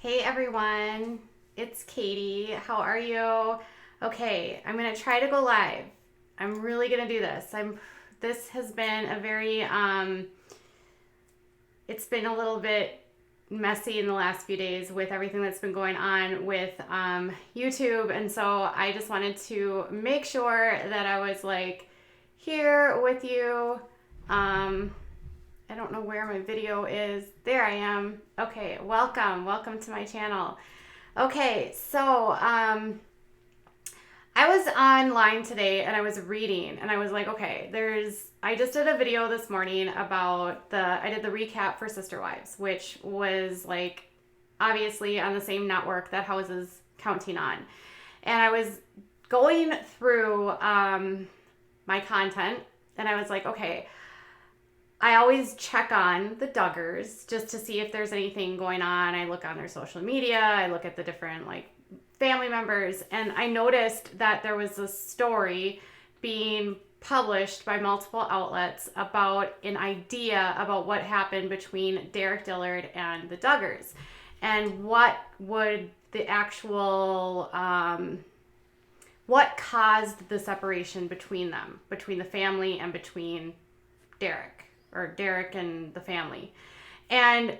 Hey everyone, it's Katie. How are you? Okay, I'm gonna try to go live. I'm really gonna do this. This has been a very it's been a little bit messy in the last few days with everything that's been going on with YouTube, and so I just wanted to make sure that I was like here with you. I don't know where my video is. There I am. Okay, welcome to my channel. Okay, so I was online today and I was reading and I was like, okay, I just did a video this morning about I did the recap for Sister Wives, which was like obviously on the same network that houses Counting On. And I was going through my content and I was like, okay, I always check on the Duggars just to see if there's anything going on. I look on their social media. I look at the different like family members. And I noticed that there was a story being published by multiple outlets about an idea about what happened between Derick Dillard and the Duggars. And what would the actual, what caused the separation between them, between the family and between Derick and the family. And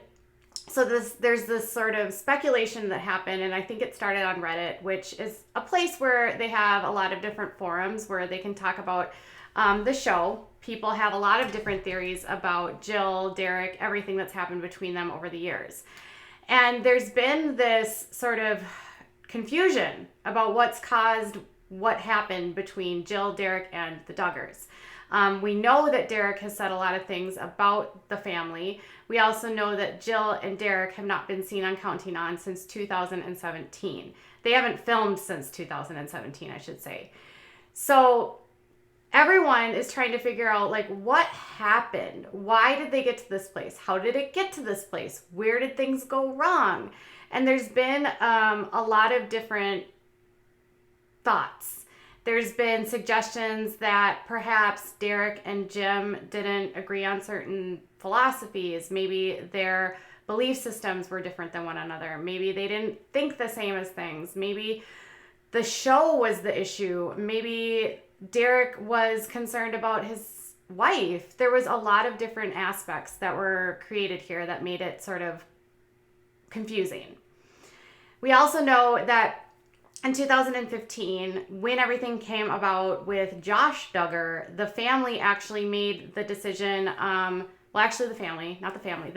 so there's this sort of speculation that happened, and I think it started on Reddit, which is a place where they have a lot of different forums where they can talk about the show. People have a lot of different theories about Jill, Derick, everything that's happened between them over the years. And there's been this sort of confusion about what's caused what happened between Jill, Derick, and the Duggars. We know that Derick has said a lot of things about the family. We also know that Jill and Derick have not been seen on Counting On since 2017. They haven't filmed since 2017, I should say. So everyone is trying to figure out like what happened? Why did they get to this place? How did it get to this place? Where did things go wrong? And there's been a lot of different thoughts. There's been suggestions that perhaps Derick and Jim didn't agree on certain philosophies. Maybe their belief systems were different than one another. Maybe they didn't think the same as things. Maybe the show was the issue. Maybe Derick was concerned about his wife. There was a lot of different aspects that were created here that made it sort of confusing. We also know that in 2015, when everything came about with Josh Duggar, the family actually made the decision, the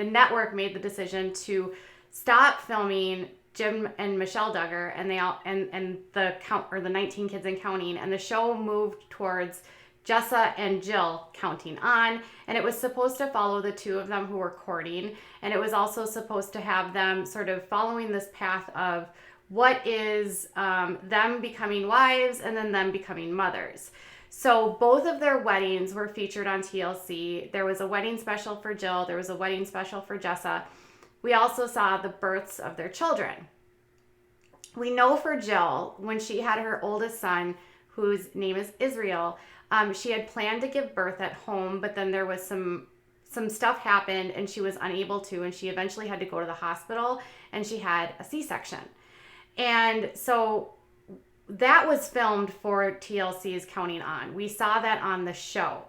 network made the decision to stop filming Jim and Michelle Duggar and the 19 Kids and Counting, and the show moved towards Jessa and Jill Counting On, and it was supposed to follow the two of them who were courting, and it was also supposed to have them sort of following this path of what is them becoming wives and then them becoming mothers. So both of their weddings were featured on TLC. There was a wedding special for Jill. There was a wedding special for Jessa. We also saw the births of their children. We know for Jill, when she had her oldest son, whose name is Israel, she had planned to give birth at home, but then there was some stuff happened and she was unable to, and she eventually had to go to the hospital and she had a C-section. And so that was filmed for TLC's Counting On. We saw that on the show.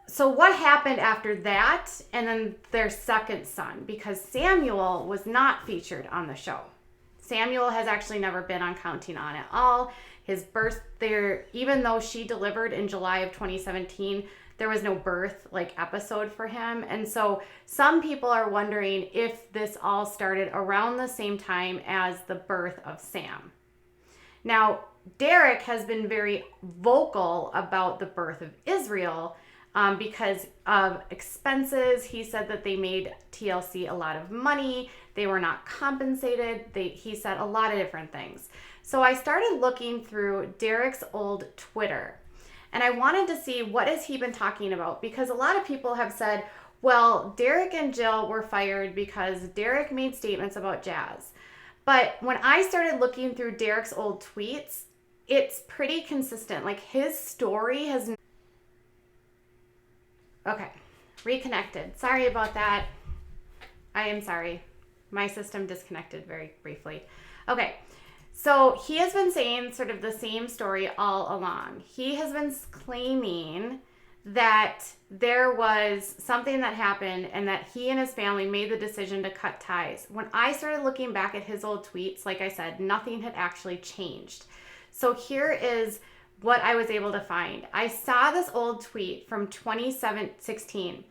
So what happened after that and then their second son? Because Samuel was not featured on the show. Samuel has actually never been on Counting On at all. His birth there, even though she delivered in July of 2017, there was no birth episode for him. And so some people are wondering if this all started around the same time as the birth of Sam. Now, Derick has been very vocal about the birth of Israel because of expenses. He said that they made TLC a lot of money. They were not compensated. He said a lot of different things. So I started looking through Derick's old Twitter. And I wanted to see what has he been talking about, because a lot of people have said, well, Derick and Jill were fired because Derick made statements about jazz. But when I started looking through Derick's old tweets, it's pretty consistent. Like his story has... Okay, reconnected. Sorry about that. I am sorry. My system disconnected very briefly. Okay. So he has been saying sort of the same story all along. He has been claiming that there was something that happened and that he and his family made the decision to cut ties. When I started looking back at his old tweets, like I said, nothing had actually changed. So here is what I was able to find. I saw this old tweet from 2016,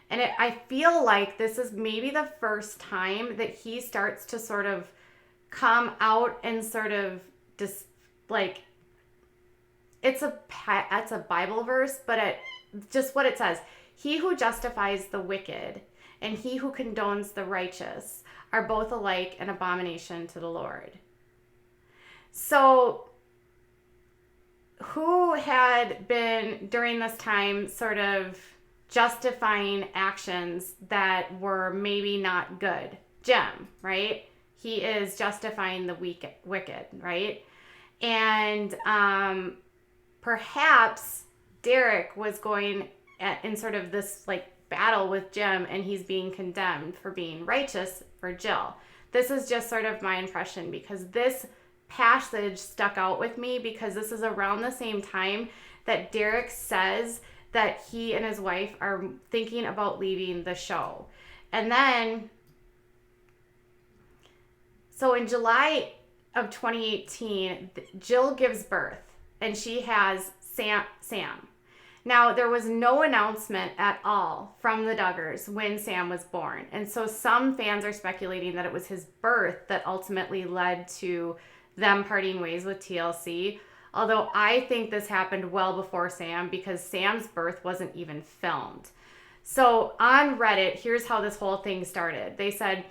and I feel like this is maybe the first time that he starts to sort of come out and sort of just like, it's a Bible verse, but just what it says: he who justifies the wicked and he who condones the righteous are both alike an abomination to the Lord. So who had been during this time sort of justifying actions that were maybe not good? Jim, right? He is justifying the wicked, right? And perhaps Derick was going in sort of this like battle with Jim, and he's being condemned for being righteous for Jill. This is just sort of my impression, because this passage stuck out with me, because this is around the same time that Derick says that he and his wife are thinking about leaving the show. And then, so in July of 2018, Jill gives birth, and she has Sam. Now, there was no announcement at all from the Duggars when Sam was born. And so some fans are speculating that it was his birth that ultimately led to them parting ways with TLC. Although I think this happened well before Sam, because Sam's birth wasn't even filmed. So on Reddit, here's how this whole thing started. They said,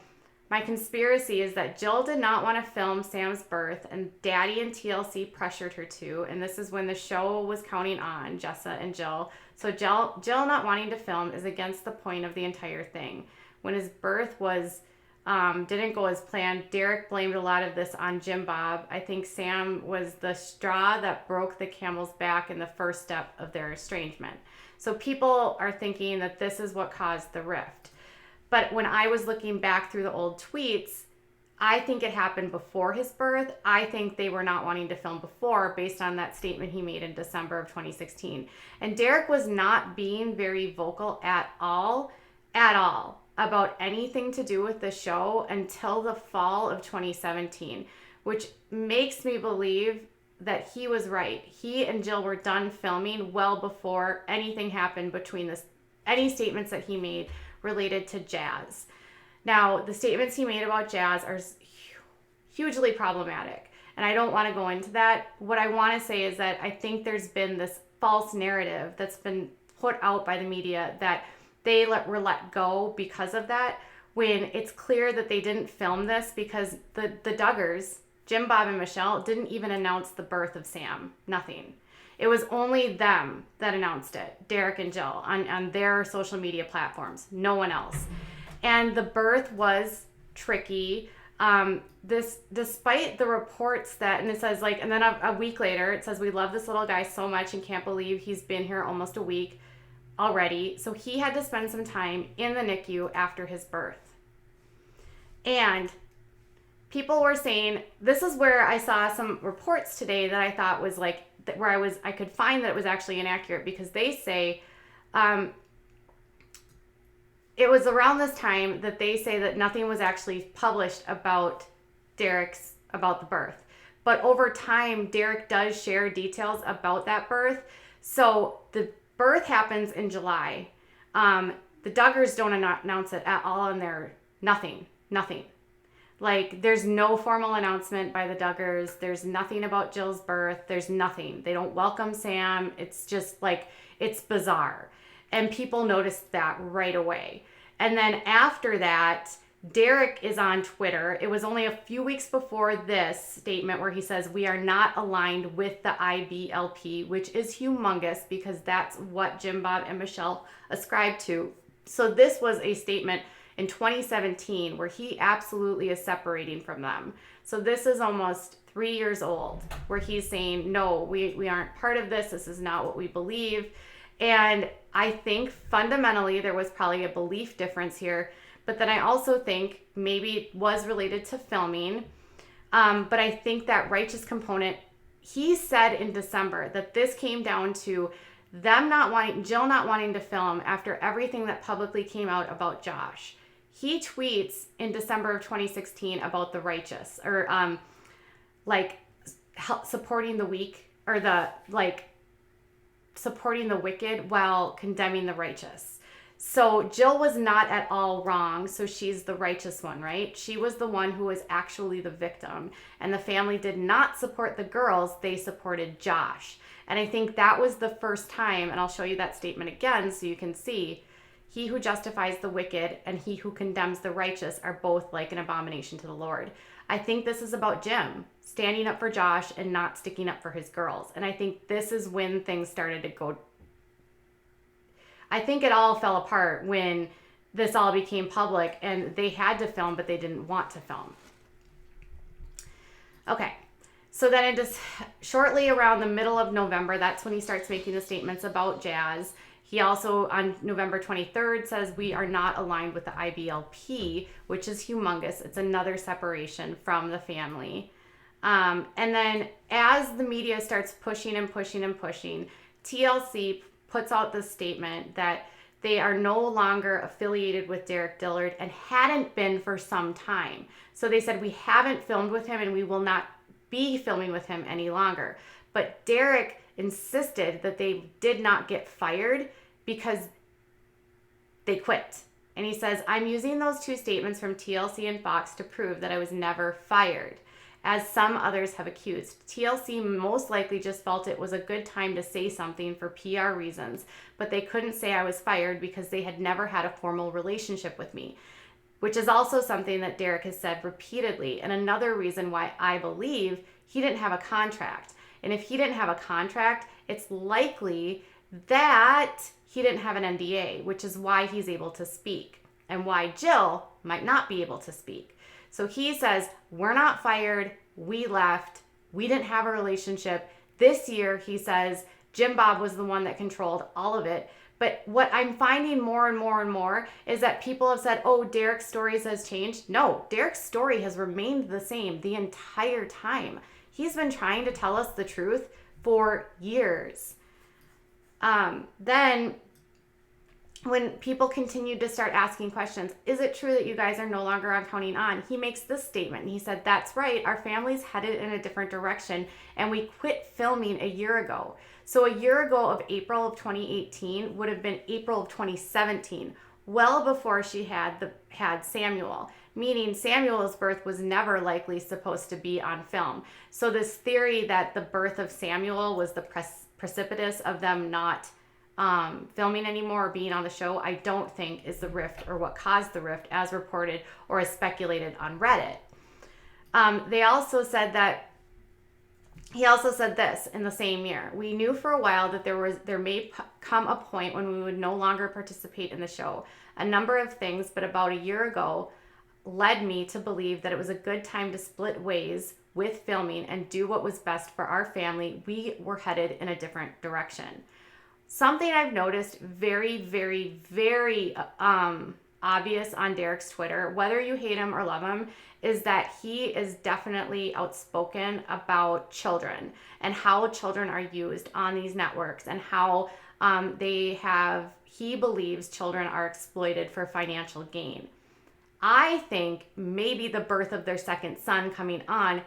my conspiracy is that Jill did not want to film Sam's birth, and Daddy and TLC pressured her to, and this is when the show was counting on Jessa and Jill. So Jill not wanting to film is against the point of the entire thing. When his birth was didn't go as planned, Derick blamed a lot of this on Jim Bob. I think Sam was the straw that broke the camel's back in the first step of their estrangement. So people are thinking that this is what caused the rift. But when I was looking back through the old tweets, I think it happened before his birth. I think they were not wanting to film before, based on that statement he made in December of 2016. And Derick was not being very vocal at all, about anything to do with the show until the fall of 2017, which makes me believe that he was right. He and Jill were done filming well before anything happened between any statements that he made related to Jazz. Now, the statements he made about Jazz are hugely problematic, and I don't want to go into that. What I want to say is that I think there's been this false narrative that's been put out by the media that they were let go because of that, when it's clear that they didn't film this, because the Duggars, Jim, Bob, and Michelle, didn't even announce the birth of Sam. Nothing. It was only them that announced it, Derick and Jill, on their social media platforms. No one else. And the birth was tricky. Despite the reports that, and it says like, and then a week later, it says, we love this little guy so much and can't believe he's been here almost a week already. So he had to spend some time in the NICU after his birth. And people were saying, this is where I saw some reports today that I thought was like, where I could find that it was actually inaccurate, because they say it was around this time that they say that nothing was actually published about about the birth. But over time, Derick does share details about that birth. So the birth happens in July. The Duggars don't announce it at all in their nothing. Like, there's no formal announcement by the Duggars. There's nothing about Jill's birth. There's nothing. They don't welcome Sam. It's just like, it's bizarre. And people noticed that right away. And then after that, Derick is on Twitter. It was only a few weeks before this statement where he says, we are not aligned with the IBLP, which is humongous, because that's what Jim, Bob, and Michelle ascribe to. So this was a statement in 2017 where he absolutely is separating from them. So this is almost 3 years old, where he's saying, no, we aren't part of this. This is not what we believe. And I think fundamentally there was probably a belief difference here, But then I also think maybe it was related to filming. But I think that righteous component, he said in December that this came down to Jill not wanting to film after everything that publicly came out about Josh. He tweets in December of 2016 about the righteous, or supporting the weak, or supporting the wicked while condemning the righteous. So Jill was not at all wrong. So she's the righteous one, right? She was the one who was actually the victim. And the family did not support the girls. They supported Josh. And I think that was the first time, and I'll show you that statement again so you can see, he who justifies the wicked and he who condemns the righteous are both like an abomination to the Lord. I think this is about Jim standing up for Josh and not sticking up for his girls. And I think this is when things started to go. I think it all fell apart when this all became public and they had to film, but they didn't want to film. Okay. So then it just shortly around the middle of November, that's when he starts making the statements about Jazz. He also, on November 23rd, says we are not aligned with the IBLP, which is humongous. It's another separation from the family. And then as the media starts pushing and pushing and pushing, TLC puts out this statement that they are no longer affiliated with Derick Dillard and hadn't been for some time. So they said, we haven't filmed with him and we will not be filming with him any longer. But Derick insisted that they did not get fired because they quit. And he says, I'm using those two statements from TLC and Fox to prove that I was never fired, as some others have accused. TLC most likely just felt it was a good time to say something for PR reasons, but they couldn't say I was fired because they had never had a formal relationship with me, which is also something that Derick has said repeatedly. And another reason why I believe he didn't have a contract. And if he didn't have a contract, it's likely that he didn't have an NDA, which is why he's able to speak and why Jill might not be able to speak. So he says, we're not fired. We left. We didn't have a relationship. This year, he says, Jim Bob was the one that controlled all of it. But what I'm finding more and more and more is that people have said, oh, Derick's story has changed. No, Derick's story has remained the same the entire time. He's been trying to tell us the truth for years. Then when people continued to start asking questions, is it true that you guys are no longer on Counting On? He makes this statement. He said, that's right. Our family's headed in a different direction and we quit filming a year ago. So a year ago of April of 2018 would have been April of 2017, well before she had Samuel, meaning Samuel's birth was never likely supposed to be on film. So this theory that the birth of Samuel was the precipitous of them not filming anymore or being on the show, I don't think is the rift or what caused the rift as reported or as speculated on Reddit. He also said this in the same year. We knew for a while that there may come a point when we would no longer participate in the show. A number of things, but about a year ago, led me to believe that it was a good time to split ways with filming and do what was best for our family. We were headed in a different direction. Something I've noticed very, very, very obvious on Derick's Twitter, whether you hate him or love him, is that he is definitely outspoken about children and how children are used on these networks and how he believes children are exploited for financial gain. I think maybe the birth of their second son coming on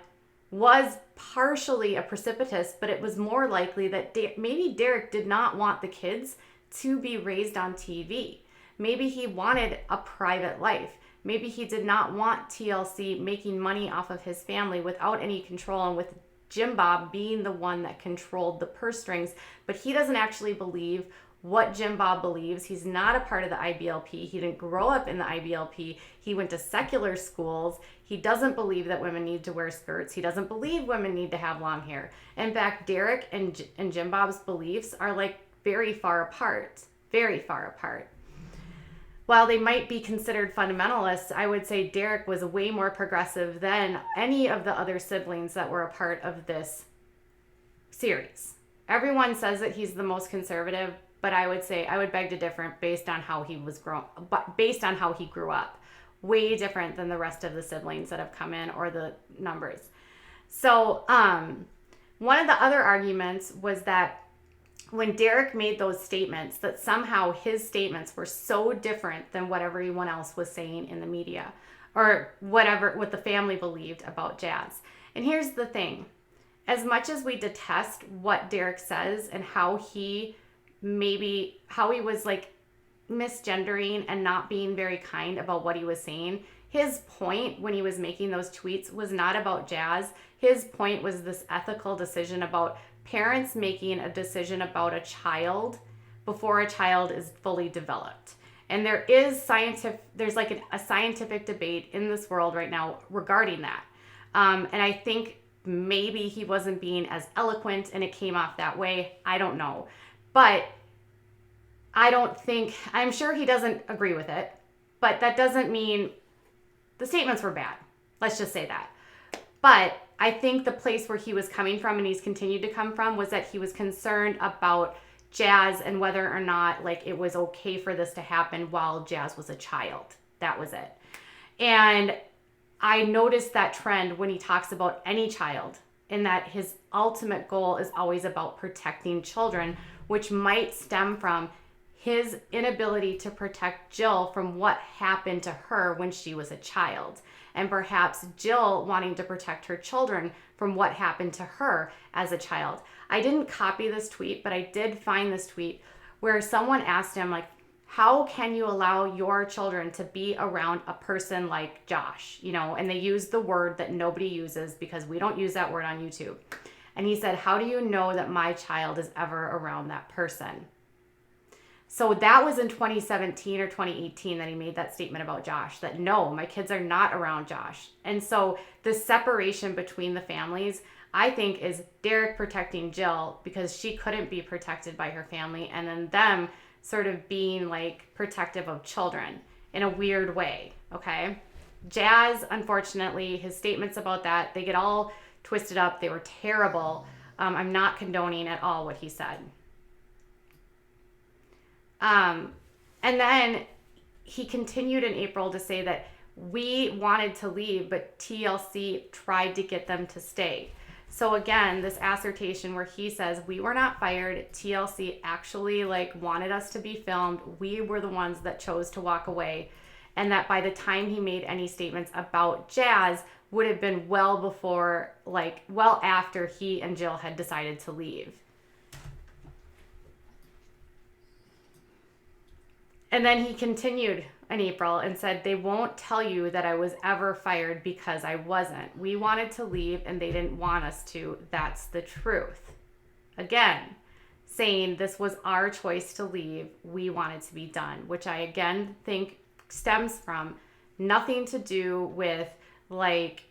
was partially a precipitous, but it was more likely that maybe Derick did not want the kids to be raised on TV. Maybe he wanted a private life. Maybe he did not want TLC making money off of his family without any control and with Jim Bob being the one that controlled the purse strings. But he doesn't actually believe what Jim Bob believes. He's not a part of the IBLP. He didn't grow up in the IBLP. He went to secular schools. He doesn't believe that women need to wear skirts. He doesn't believe women need to have long hair. In fact, Derick and Jim Bob's beliefs are like very far apart, very far apart. While they might be considered fundamentalists, I would say Derick was way more progressive than any of the other siblings that were a part of this series. Everyone says that he's the most conservative. but I would say I would beg to differ based on how he was grown, but based on how he grew up, way different than the rest of the siblings that have come in or the numbers. So one of the other arguments was that when Derick made those statements, that somehow his statements were so different than what everyone else was saying in the media or what the family believed about Jazz. And here's the thing. As much as we detest what Derick says and how he was like misgendering and not being very kind about what he was saying, his point when he was making those tweets was not about Jazz. His point was this ethical decision about parents making a decision about a child before a child is fully developed. And there's like a scientific debate in this world right now regarding that. And I think maybe he wasn't being as eloquent and it came off that way. I don't know. But I'm sure he doesn't agree with it, but that doesn't mean the statements were bad. Let's just say that. But I think the place where he was coming from and he's continued to come from was that he was concerned about Jazz and whether or not like it was okay for this to happen while Jazz was a child. That was it. And I noticed that trend when he talks about any child, in that his ultimate goal is always about protecting children, which might stem from his inability to protect Jill from what happened to her when she was a child. And perhaps Jill wanting to protect her children from what happened to her as a child. I didn't copy this tweet, but I did find this tweet where someone asked him, like, how can you allow your children to be around a person like Josh? You know, and they used the word that nobody uses because we don't use that word on YouTube. And he said, how do you know that my child is ever around that person? So that was in 2017 or 2018 that he made that statement about Josh, that no, my kids are not around Josh. And so the separation between the families, I think, is Derick protecting Jill because she couldn't be protected by her family, and then them sort of being like protective of children in a weird way, okay? Jazz, unfortunately, his statements about that, they get all twisted up. They were terrible. I'm not condoning at all what he said. And then he continued in April to say that we wanted to leave, but TLC tried to get them to stay. So again, this assertion where he says we were not fired, TLC actually like wanted us to be filmed. We were the ones that chose to walk away. And that by the time he made any statements about Jazz would have been well after he and Jill had decided to leave. And then he continued in April and said, they won't tell you that I was ever fired because I wasn't. We wanted to leave and they didn't want us to. That's the truth. Again, saying this was our choice to leave. We wanted to be done, which I again think stems from nothing to do with like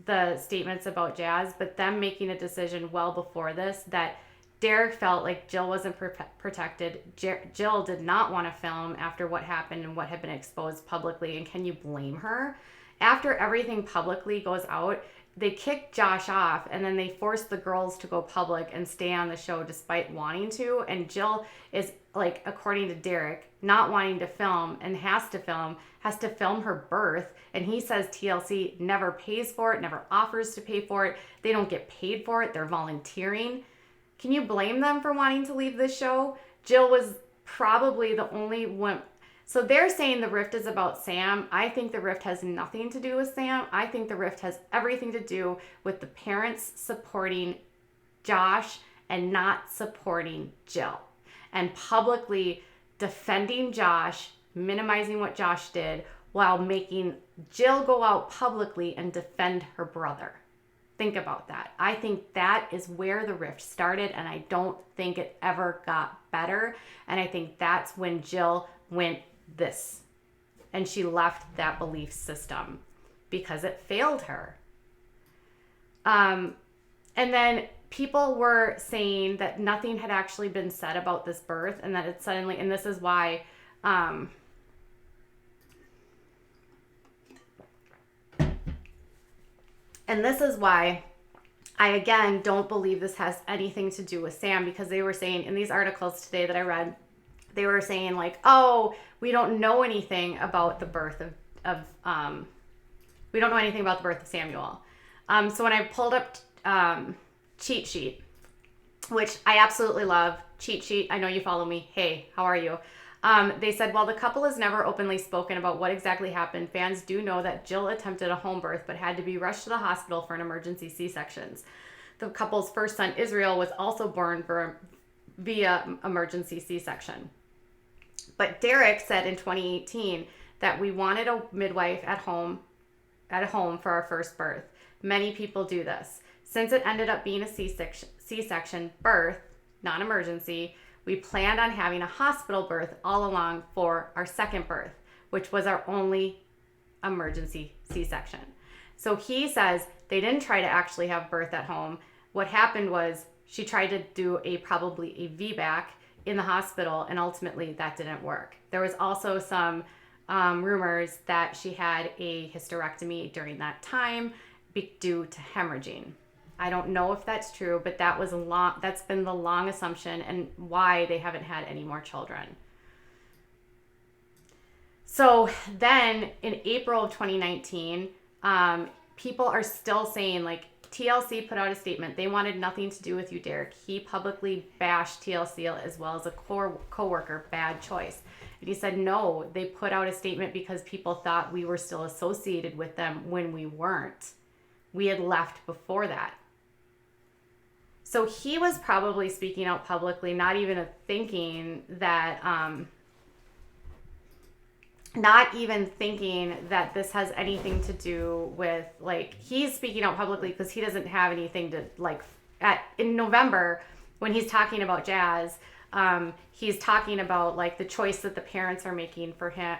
the statements about Jazz, but them making a decision well before this that Derick felt like Jill wasn't protected. Jill did not want to film after what happened and what had been exposed publicly. And can you blame her? After everything publicly goes out, they kick Josh off and then they force the girls to go public and stay on the show despite wanting to. And Jill is, like, according to Derick, not wanting to film and has to film her birth. And he says TLC never pays for it, never offers to pay for it. They don't get paid for it. They're volunteering. Can you blame them for wanting to leave this show? Jill was probably the only one. So they're saying the rift is about Sam. I think the rift has nothing to do with Sam. I think the rift has everything to do with the parents supporting Josh and not supporting Jill. And publicly defending Josh, minimizing what Josh did, while making Jill go out publicly and defend her brother. Think about that. I think that is where the rift started, and I don't think it ever got better. And I think that's when Jill went this. And she left that belief system because it failed her. And then people were saying that nothing had actually been said about this birth, and that it suddenly, and this is why I, again, don't believe this has anything to do with Sam, because they were saying in these articles today that I read they were saying like, oh, we don't know anything about the birth of we don't know anything about the birth of Samuel. So when I pulled up Cheat Sheet, which I absolutely love, Cheat Sheet, I know you follow me. Hey, how are you? They said, while the couple has never openly spoken about what exactly happened, fans do know that Jill attempted a home birth but had to be rushed to the hospital for an emergency C-section. The couple's first son, Israel, was also born via emergency C-section. But Derick said in 2018 that we wanted a midwife at home for our first birth. Many people do this. Since it ended up being a C-section birth, non-emergency, we planned on having a hospital birth all along for our second birth, which was our only emergency C-section. So he says they didn't try to actually have birth at home. What happened was she tried to do probably a VBAC in the hospital, and ultimately that didn't work. There was also some rumors that she had a hysterectomy during that time due to hemorrhaging. I don't know if that's true, but that's been the long assumption and why they haven't had any more children. So then in April of 2019, people are still saying, like, TLC put out a statement. They wanted nothing to do with you, Derick. He publicly bashed TLC as well as a co-worker. Bad choice. And he said, no, they put out a statement because people thought we were still associated with them when we weren't. We had left before that. So he was probably speaking out publicly, not even thinking that this has anything to do with, like, he's speaking out publicly because he doesn't have anything to, like, in November when he's talking about Jazz, he's talking about, like, the choice that the parents are making for her.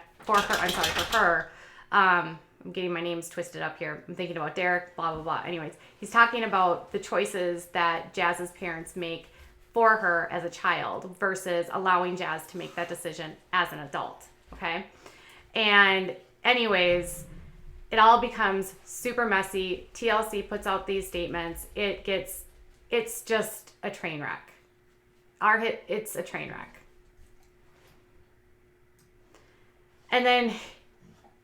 I'm getting my names twisted up here. I'm thinking about Derick, blah, blah, blah. Anyways, he's talking about the choices that Jazz's parents make for her as a child versus allowing Jazz to make that decision as an adult, okay? And anyways, it all becomes super messy. TLC puts out these statements. It's just a train wreck. It's a train wreck. And then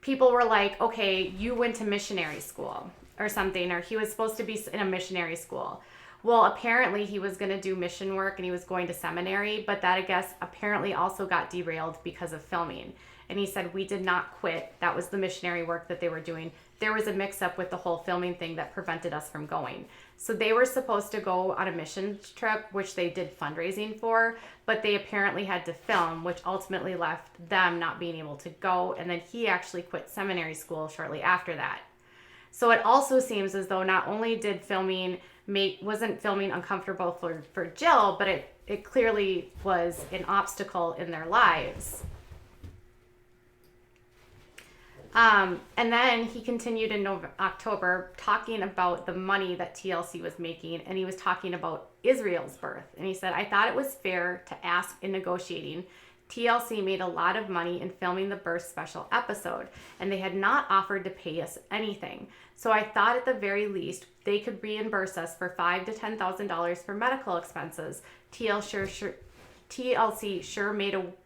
people were like, okay, you went to missionary school or something, or he was supposed to be in a missionary school. Well, apparently he was going to do mission work and he was going to seminary, but that, I guess, apparently also got derailed because of filming. And he said, we did not quit. That was the missionary work that they were doing. There was a mix-up with the whole filming thing that prevented us from going. So they were supposed to go on a mission trip, which they did fundraising for, but they apparently had to film, which ultimately left them not being able to go. And then he actually quit seminary school shortly after that. So it also seems as though not only did wasn't filming uncomfortable for Jill, but it clearly was an obstacle in their lives. And then he continued in October talking about the money that TLC was making, and he was talking about Israel's birth. And he said, I thought it was fair to ask in negotiating. TLC made a lot of money in filming the birth special episode, and they had not offered to pay us anything. So I thought at the very least they could reimburse us for $5,000 to $10,000 for medical expenses. TLC sure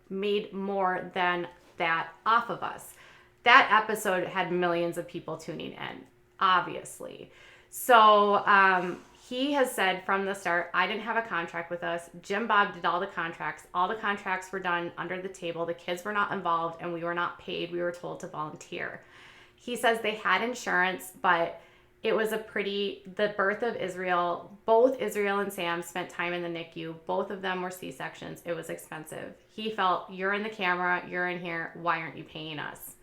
made more than that off of us. That episode had millions of people tuning in, obviously. So he has said from the start, I didn't have a contract with us. Jim Bob did all the contracts. All the contracts were done under the table. The kids were not involved, and we were not paid. We were told to volunteer. He says they had insurance, but it was the birth of Israel, both Israel and Sam spent time in the NICU. Both of them were C-sections. It was expensive. He felt, you're in the camera, you're in here, why aren't you paying us?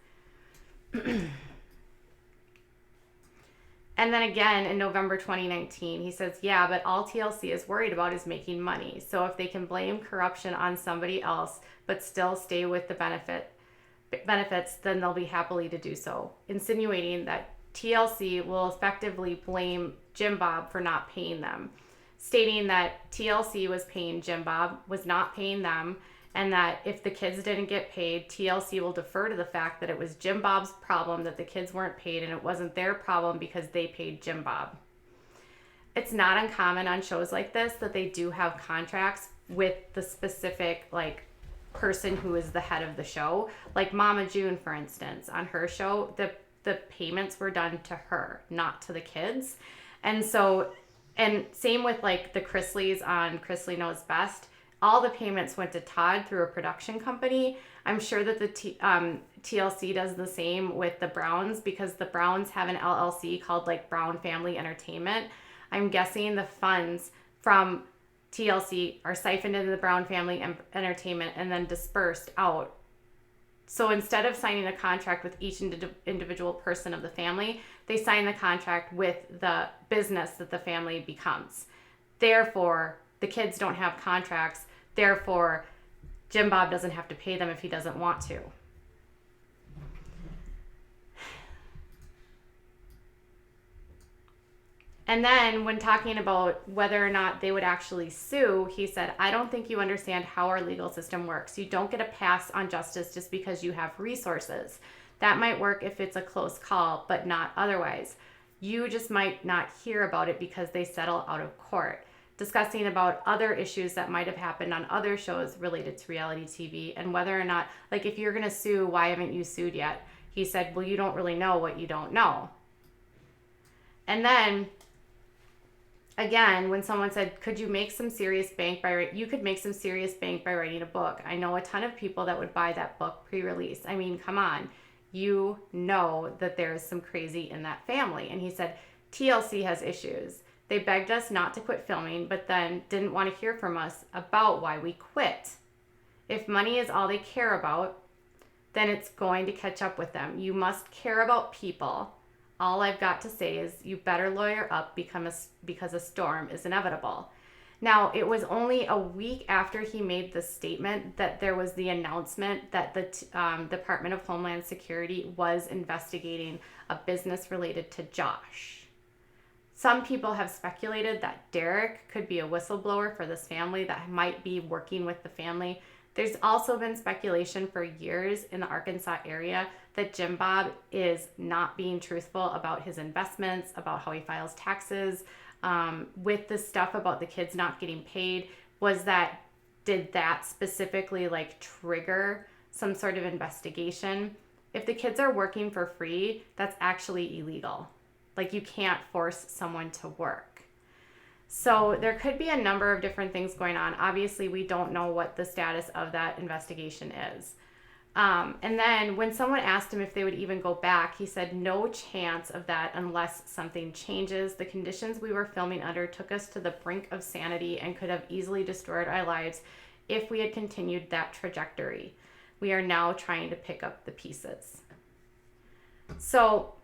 And then again in November 2019, he says, yeah, but all TLC is worried about is making money. So if they can blame corruption on somebody else, but still stay with the benefits, then they'll be happily to do so. Insinuating that TLC will effectively blame Jim Bob for not paying them. Stating that TLC was paying Jim Bob, was not paying them, and that if the kids didn't get paid, TLC will defer to the fact that it was Jim Bob's problem that the kids weren't paid, and it wasn't their problem because they paid Jim Bob. It's not uncommon on shows like this that they do have contracts with the specific, like, person who is the head of the show. Like Mama June, for instance, on her show, the payments were done to her, not to the kids. And so, and same with like the Chrisleys on Chrisley Knows Best. All the payments went to Todd through a production company. I'm sure that the TLC does the same with the Browns, because the Browns have an LLC called like Brown Family Entertainment. I'm guessing the funds from TLC are siphoned into the Brown Family Entertainment and then dispersed out. So instead of signing a contract with each individual person of the family, they sign the contract with the business that the family becomes. Therefore, the kids don't have contracts. Therefore, Jim Bob doesn't have to pay them if he doesn't want to. And then when talking about whether or not they would actually sue, he said, I don't think you understand how our legal system works. You don't get a pass on justice just because you have resources. That might work if it's a close call, but not otherwise. You just might not hear about it because they settle out of court. Discussing about other issues that might have happened on other shows related to reality TV and whether or not, like, if you're going to sue, why haven't you sued yet? He said, well, you don't really know what you don't know. And then again, when someone said, could you make some serious bank you could make some serious bank by writing a book. I know a ton of people that would buy that book pre-release. I mean, come on, you know that there's some crazy in that family. And he said, TLC has issues. They begged us not to quit filming, but then didn't want to hear from us about why we quit. If money is all they care about, then it's going to catch up with them. You must care about people. All I've got to say is you better lawyer up because a storm is inevitable. Now, it was only a week after he made the statement that there was the announcement that the Department of Homeland Security was investigating a business related to Josh. Some people have speculated that Derick could be a whistleblower for this family that might be working with the family. There's also been speculation for years in the Arkansas area that Jim Bob is not being truthful about his investments, about how he files taxes, with the stuff about the kids not getting paid. Did that specifically like trigger some sort of investigation? If the kids are working for free, that's actually illegal. Like, you can't force someone to work. So there could be a number of different things going on. Obviously, we don't know what the status of that investigation is. And then when someone asked him if they would even go back, he said, no chance of that unless something changes. The conditions we were filming under took us to the brink of sanity and could have easily destroyed our lives if we had continued that trajectory. We are now trying to pick up the pieces. So,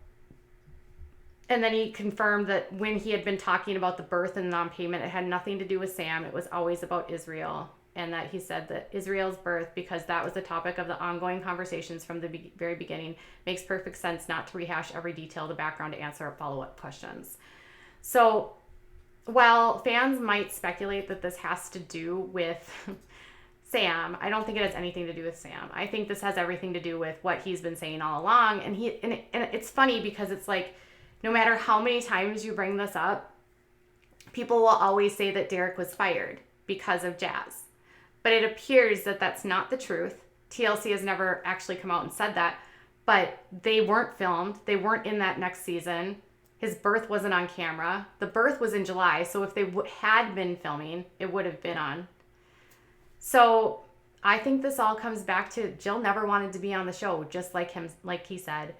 and then he confirmed that when he had been talking about the birth and non-payment, it had nothing to do with Sam. It was always about Israel. And that he said that Israel's birth, because that was the topic of the ongoing conversations from the very beginning, makes perfect sense not to rehash every detail of the background to answer follow-up questions. So while fans might speculate that this has to do with Sam, I don't think it has anything to do with Sam. I think this has everything to do with what he's been saying all along. And it's funny because it's like, no matter how many times you bring this up, people will always say that Derick was fired because of Jazz. But it appears that that's not the truth. TLC has never actually come out and said that, but they weren't filmed. They weren't in that next season. His birth wasn't on camera. The birth was in July, so if they had been filming, it would have been on. So I think this all comes back to Jill never wanted to be on the show, just like him, like he said.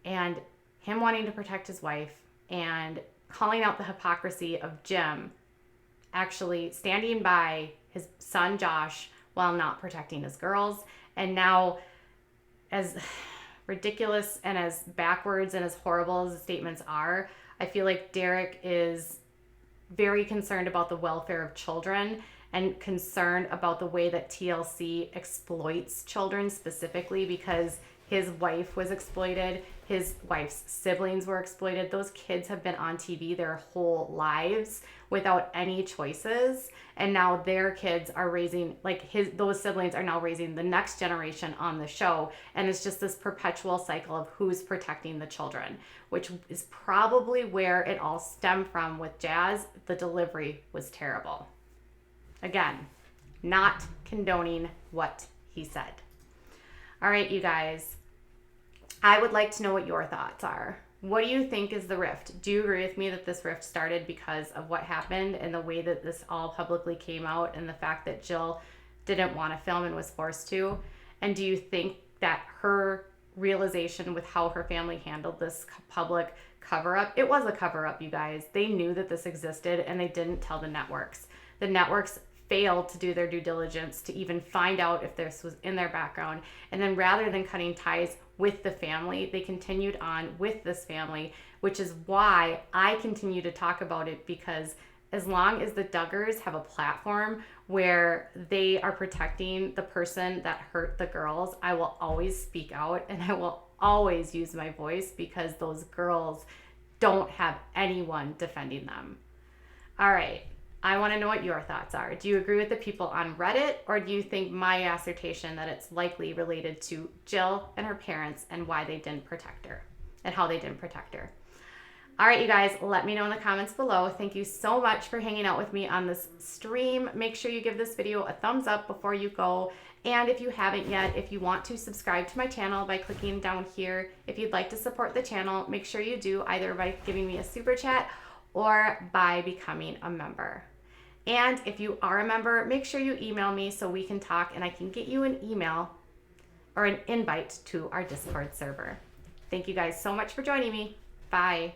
And him wanting to protect his wife and calling out the hypocrisy of Jim actually standing by his son Josh while not protecting his girls. And now, as ridiculous and as backwards and as horrible as the statements are, I feel like Derick is very concerned about the welfare of children and concerned about the way that TLC exploits children, specifically because his wife was exploited. His wife's siblings were exploited. Those kids have been on TV their whole lives without any choices. And now their kids are raising, those siblings are now raising the next generation on the show. And it's just this perpetual cycle of who's protecting the children, which is probably where it all stemmed from with Jazz. The delivery was terrible. Again, not condoning what he said. All right, you guys, I would like to know what your thoughts are. What do you think is the rift? Do you agree with me that this rift started because of what happened and the way that this all publicly came out and the fact that Jill didn't want to film and was forced to? And do you think that her realization with how her family handled this public cover-up, it was a cover-up, you guys. They knew that this existed and they didn't tell the networks. The networks failed to do their due diligence to even find out if this was in their background. And then rather than cutting ties with the family, they continued on with this family, which is why I continue to talk about it, because as long as the Duggars have a platform where they are protecting the person that hurt the girls, I will always speak out and I will always use my voice, because those girls don't have anyone defending them. All right. I want to know what your thoughts are. Do you agree with the people on Reddit, or do you think my assertion that it's likely related to Jill and her parents and why they didn't protect her and how they didn't protect her? All right, you guys, let me know in the comments below. Thank you so much for hanging out with me on this stream. Make sure you give this video a thumbs up before you go. And if you haven't yet, if you want to subscribe to my channel by clicking down here, if you'd like to support the channel, make sure you do either by giving me a super chat or by becoming a member. And if you are a member, make sure you email me so we can talk and I can get you an email or an invite to our Discord server. Thank you guys so much for joining me. Bye.